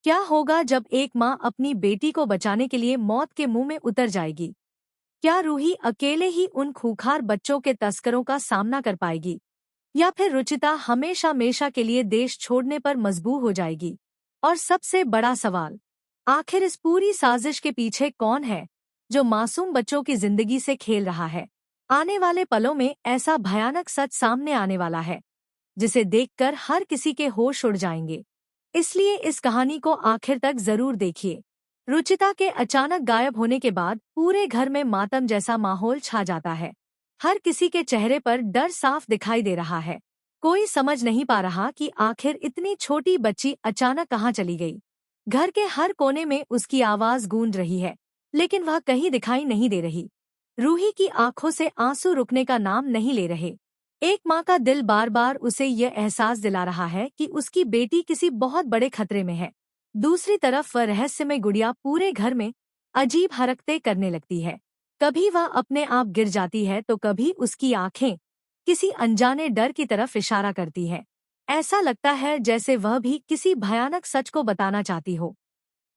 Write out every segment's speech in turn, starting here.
क्या होगा जब एक माँ अपनी बेटी को बचाने के लिए मौत के मुंह में उतर जाएगी? क्या रूही अकेले ही उन खूंखार बच्चों के तस्करों का सामना कर पाएगी, या फिर रुचिता हमेशा हमेशा के लिए देश छोड़ने पर मजबूर हो जाएगी? और सबसे बड़ा सवाल, आखिर इस पूरी साजिश के पीछे कौन है जो मासूम बच्चों की जिंदगी से खेल रहा है? आने वाले पलों में ऐसा भयानक सच सामने आने वाला है जिसे देखकर हर किसी के होश उड़ जाएंगे। इसलिए इस कहानी को आखिर तक जरूर देखिए। रुचिता के अचानक गायब होने के बाद पूरे घर में मातम जैसा माहौल छा जाता है। हर किसी के चेहरे पर डर साफ दिखाई दे रहा है। कोई समझ नहीं पा रहा कि आखिर इतनी छोटी बच्ची अचानक कहाँ चली गई। घर के हर कोने में उसकी आवाज गूंज रही है, लेकिन वह कहीं दिखाई नहीं दे रही। रूही की आंखों से आंसू रुकने का नाम नहीं ले रहे। एक माँ का दिल बार बार उसे यह एहसास दिला रहा है कि उसकी बेटी किसी बहुत बड़े खतरे में है। दूसरी तरफ वह रहस्यमय गुड़िया पूरे घर में अजीब हरकतें करने लगती है। कभी वह अपने आप गिर जाती है तो कभी उसकी आंखें किसी अनजाने डर की तरफ इशारा करती है। ऐसा लगता है जैसे वह भी किसी भयानक सच को बताना चाहती हो।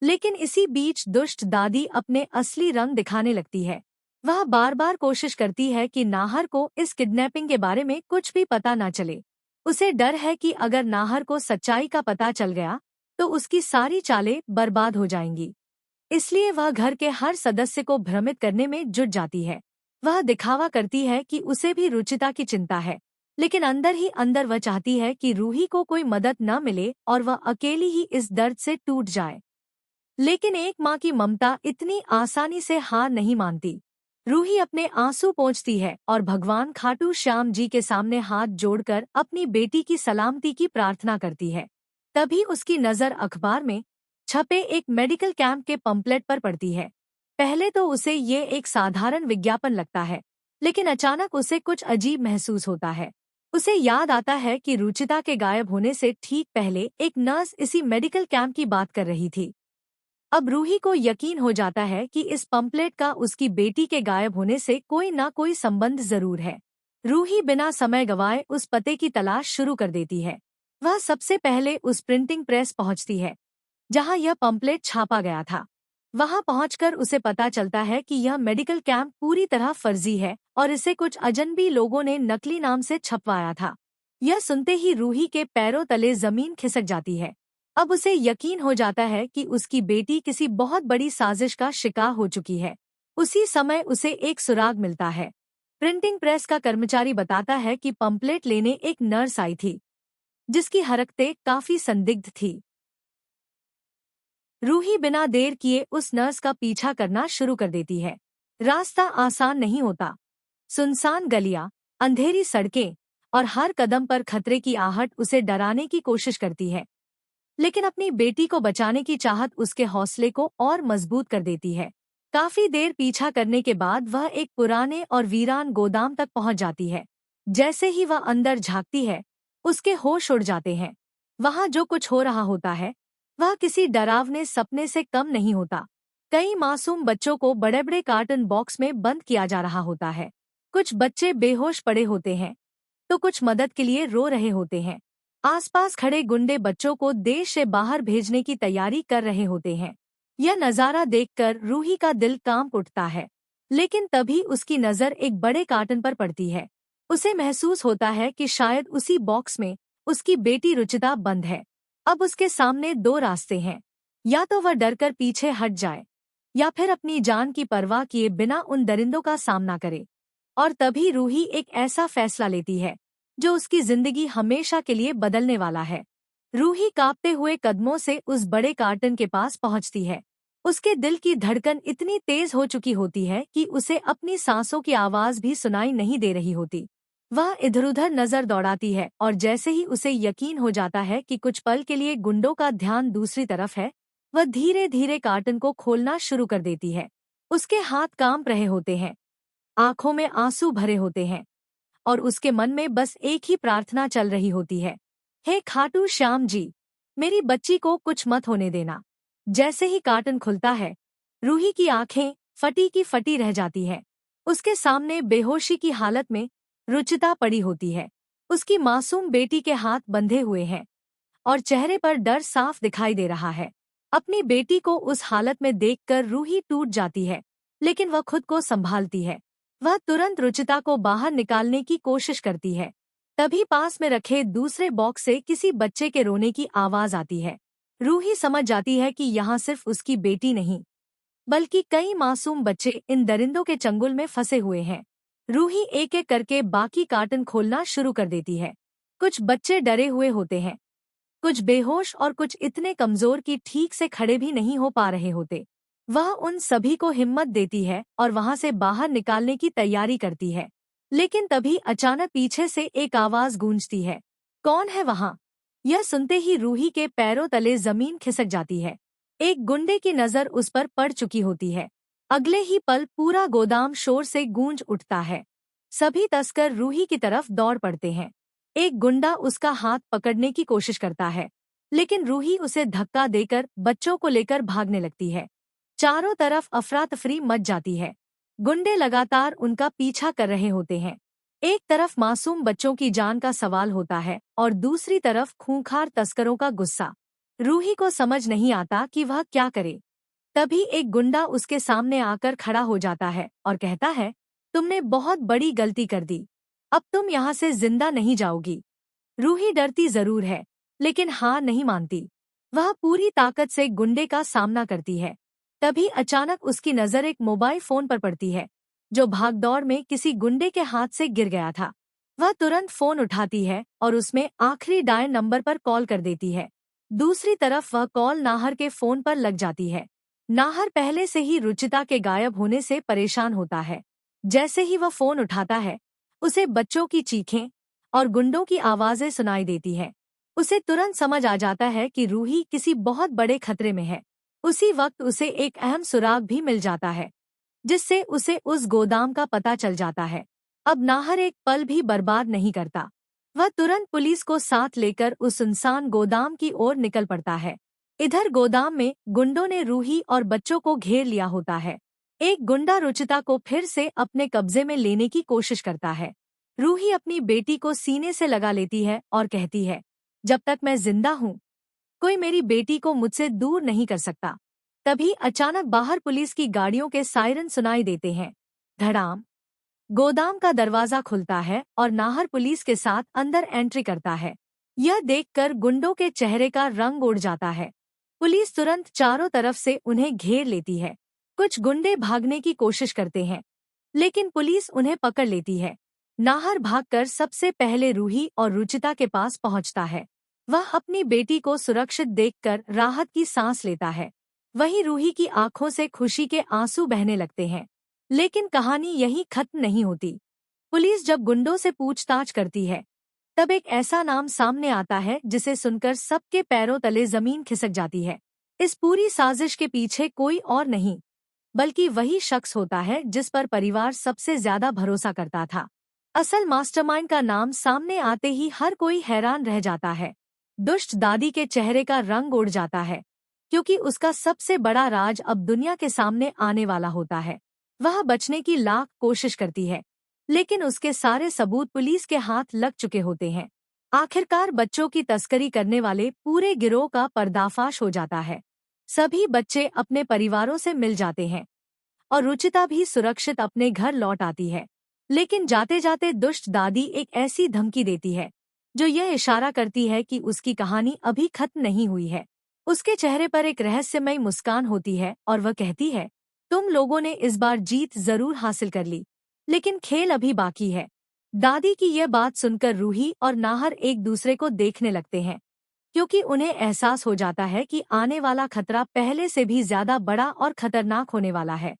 लेकिन इसी बीच दुष्ट दादी अपने असली रंग दिखाने लगती है। वह बार बार कोशिश करती है कि नाहर को इस किडनैपिंग के बारे में कुछ भी पता न चले। उसे डर है कि अगर नाहर को सच्चाई का पता चल गया तो उसकी सारी चालें बर्बाद हो जाएंगी। इसलिए वह घर के हर सदस्य को भ्रमित करने में जुट जाती है। वह दिखावा करती है कि उसे भी रुचिता की चिंता है, लेकिन अंदर ही अंदर वह चाहती है कि रूही को कोई मदद न मिले और वह अकेली ही इस दर्द से टूट जाए। लेकिन एक माँ की ममता इतनी आसानी से हार नहीं मानती। रूही अपने आंसू पोंछती है और भगवान खाटू श्याम जी के सामने हाथ जोड़कर अपनी बेटी की सलामती की प्रार्थना करती है। तभी उसकी नज़र अखबार में छपे एक मेडिकल कैंप के पंपलेट पर पड़ती है। पहले तो उसे ये एक साधारण विज्ञापन लगता है, लेकिन अचानक उसे कुछ अजीब महसूस होता है। उसे याद आता है कि रुचिता के गायब होने से ठीक पहले एक नर्स इसी मेडिकल कैंप की बात कर रही थी। अब रूही को यकीन हो जाता है कि इस पंपलेट का उसकी बेटी के गायब होने से कोई ना कोई संबंध जरूर है। रूही बिना समय गंवाए उस पते की तलाश शुरू कर देती है। वह सबसे पहले उस प्रिंटिंग प्रेस पहुंचती है जहां यह पंपलेट छापा गया था। वहां पहुंचकर उसे पता चलता है कि यह मेडिकल कैंप पूरी तरह फर्जी है और इसे कुछ अजनबी लोगों ने नकली नाम से छपवाया था। यह सुनते ही रूही के पैरों तले जमीन खिसक जाती है। अब उसे यकीन हो जाता है कि उसकी बेटी किसी बहुत बड़ी साजिश का शिकार हो चुकी है। उसी समय उसे एक सुराग मिलता है। प्रिंटिंग प्रेस का कर्मचारी बताता है कि पंपलेट लेने एक नर्स आई थी जिसकी हरकतें काफी संदिग्ध थी। रूही बिना देर किए उस नर्स का पीछा करना शुरू कर देती है। रास्ता आसान नहीं होता। सुनसान गलियां, अंधेरी सड़कें और हर कदम पर खतरे की आहट उसे डराने की कोशिश करती है। लेकिन अपनी बेटी को बचाने की चाहत उसके हौसले को और मजबूत कर देती है। काफी देर पीछा करने के बाद वह एक पुराने और वीरान गोदाम तक पहुंच जाती है। जैसे ही वह अंदर झांकती है, उसके होश उड़ जाते हैं। वहां जो कुछ हो रहा होता है वह किसी डरावने सपने से कम नहीं होता। कई मासूम बच्चों को बड़े बड़े कार्टन बॉक्स में बंद किया जा रहा होता है। कुछ बच्चे बेहोश पड़े होते हैं तो कुछ मदद के लिए रो रहे होते हैं। आसपास खड़े गुंडे बच्चों को देश से बाहर भेजने की तैयारी कर रहे होते हैं। यह नज़ारा देखकर रूही का दिल कांप उठता है। लेकिन तभी उसकी नज़र एक बड़े कार्टन पर पड़ती है। उसे महसूस होता है कि शायद उसी बॉक्स में उसकी बेटी रुचिता बंद है। अब उसके सामने दो रास्ते हैं, या तो वह डरकर पीछे हट जाए या फिर अपनी जान की परवाह किए बिना उन दरिंदों का सामना करे। और तभी रूही एक ऐसा फैसला लेती है जो उसकी जिंदगी हमेशा के लिए बदलने वाला है। रूही कांपते हुए कदमों से उस बड़े कार्टन के पास पहुंचती है। उसके दिल की धड़कन इतनी तेज हो चुकी होती है कि उसे अपनी सांसों की आवाज भी सुनाई नहीं दे रही होती। वह इधर-उधर नजर दौड़ाती है और जैसे ही उसे यकीन हो जाता है कि कुछ पल के लिए गुंडों का ध्यान दूसरी तरफ है, वह धीरे धीरे कार्टन को खोलना शुरू कर देती है। उसके हाथ कांप रहे होते हैं, आंखों में आंसू भरे होते हैं और उसके मन में बस एक ही प्रार्थना चल रही होती है, हे खाटू श्याम जी, मेरी बच्ची को कुछ मत होने देना। जैसे ही कार्टन खुलता है, रूही की आंखें फटी की फटी रह जाती है। उसके सामने बेहोशी की हालत में रुचिता पड़ी होती है। उसकी मासूम बेटी के हाथ बंधे हुए हैं और चेहरे पर डर साफ दिखाई दे रहा है। अपनी बेटी को उस हालत में देखकर रूही टूट जाती है, लेकिन वह खुद को संभालती है। वह तुरंत रुचिता को बाहर निकालने की कोशिश करती है। तभी पास में रखे दूसरे बॉक्स से किसी बच्चे के रोने की आवाज आती है। रूही समझ जाती है कि यहाँ सिर्फ उसकी बेटी नहीं, बल्कि कई मासूम बच्चे इन दरिंदों के चंगुल में फंसे हुए हैं। रूही एक एक करके बाकी कार्टन खोलना शुरू कर देती है। कुछ बच्चे डरे हुए होते हैं, कुछ बेहोश और कुछ इतने कमजोर कि ठीक से खड़े भी नहीं हो पा रहे होते। वह उन सभी को हिम्मत देती है और वहां से बाहर निकालने की तैयारी करती है। लेकिन तभी अचानक पीछे से एक आवाज गूंजती है, कौन है वहां? यह सुनते ही रूही के पैरों तले जमीन खिसक जाती है। एक गुंडे की नजर उस पर पड़ चुकी होती है। अगले ही पल पूरा गोदाम शोर से गूंज उठता है। सभी तस्कर रूही की तरफ दौड़ पड़ते हैं। एक गुंडा उसका हाथ पकड़ने की कोशिश करता है, लेकिन रूही उसे धक्का देकर बच्चों को लेकर भागने लगती है। चारों तरफ अफरा तफरी मच जाती है। गुंडे लगातार उनका पीछा कर रहे होते हैं। एक तरफ मासूम बच्चों की जान का सवाल होता है और दूसरी तरफ खूंखार तस्करों का गुस्सा। रूही को समझ नहीं आता कि वह क्या करे। तभी एक गुंडा उसके सामने आकर खड़ा हो जाता है और कहता है, तुमने बहुत बड़ी गलती कर दी। अब तुम यहाँ से जिंदा नहीं जाओगी। रूही डरती जरूर है, लेकिन हार नहीं मानती। वह पूरी ताकत से गुंडे का सामना करती है। तभी अचानक उसकी नजर एक मोबाइल फोन पर पड़ती है, जो भागदौड़ में किसी गुंडे के हाथ से गिर गया था। वह तुरंत फोन उठाती है और उसमें आखिरी डायल नंबर पर कॉल कर देती है। दूसरी तरफ वह कॉल नाहर के फोन पर लग जाती है। नाहर पहले से ही रुचिता के गायब होने से परेशान होता है। जैसे ही वह फोन उठाता है, उसे बच्चों की चीखें और गुंडों की आवाजें सुनाई देती है। उसे तुरंत समझ आ जाता है कि रूही किसी बहुत बड़े खतरे में है। उसी वक्त उसे एक अहम सुराग भी मिल जाता है, जिससे उसे उस गोदाम का पता चल जाता है। अब नाहर एक पल भी बर्बाद नहीं करता। वह तुरंत पुलिस को साथ लेकर उस सुनसान गोदाम की ओर निकल पड़ता है। इधर गोदाम में गुंडों ने रूही और बच्चों को घेर लिया होता है। एक गुंडा रुचिता को फिर से अपने कब्जे में लेने की कोशिश करता है। रूही अपनी बेटी को सीने से लगा लेती है और कहती है, जब तक मैं जिंदा हूँ, कोई मेरी बेटी को मुझसे दूर नहीं कर सकता। तभी अचानक बाहर पुलिस की गाड़ियों के सायरन सुनाई देते हैं। धड़ाम। गोदाम का दरवाजा खुलता है और नाहर पुलिस के साथ अंदर एंट्री करता है। यह देखकर गुंडों के चेहरे का रंग उड़ जाता है। पुलिस तुरंत चारों तरफ से उन्हें घेर लेती है। कुछ गुंडे भागने की कोशिश करते हैं, लेकिन पुलिस उन्हें पकड़ लेती है। नाहर भागकर सबसे पहले रूही और रुचिता के पास पहुंचता है। वह अपनी बेटी को सुरक्षित देखकर राहत की सांस लेता है। वहीं रूही की आंखों से खुशी के आंसू बहने लगते हैं। लेकिन कहानी यहीं खत्म नहीं होती। पुलिस जब गुंडों से पूछताछ करती है, तब एक ऐसा नाम सामने आता है जिसे सुनकर सबके पैरों तले जमीन खिसक जाती है। इस पूरी साजिश के पीछे कोई और नहीं, बल्कि वही शख्स होता है जिस पर परिवार सबसे ज्यादा भरोसा करता था। असल मास्टरमाइंड का नाम सामने आते ही हर कोई हैरान रह जाता है। दुष्ट दादी के चेहरे का रंग उड़ जाता है, क्योंकि उसका सबसे बड़ा राज अब दुनिया के सामने आने वाला होता है। वह बचने की लाख कोशिश करती है, लेकिन उसके सारे सबूत पुलिस के हाथ लग चुके होते हैं। आखिरकार बच्चों की तस्करी करने वाले पूरे गिरोह का पर्दाफाश हो जाता है। सभी बच्चे अपने परिवारों से मिल जाते हैं और रुचिता भी सुरक्षित अपने घर लौट आती है। लेकिन जाते जाते दुष्ट दादी एक ऐसी धमकी देती है, जो यह इशारा करती है कि उसकी कहानी अभी खत्म नहीं हुई है। उसके चेहरे पर एक रहस्यमयी मुस्कान होती है और वह कहती है, तुम लोगों ने इस बार जीत जरूर हासिल कर ली, लेकिन खेल अभी बाकी है। दादी की यह बात सुनकर रूही और नाहर एक दूसरे को देखने लगते हैं, क्योंकि उन्हें एहसास हो जाता है कि आने वाला खतरा पहले से भी ज्यादा बड़ा और खतरनाक होने वाला है।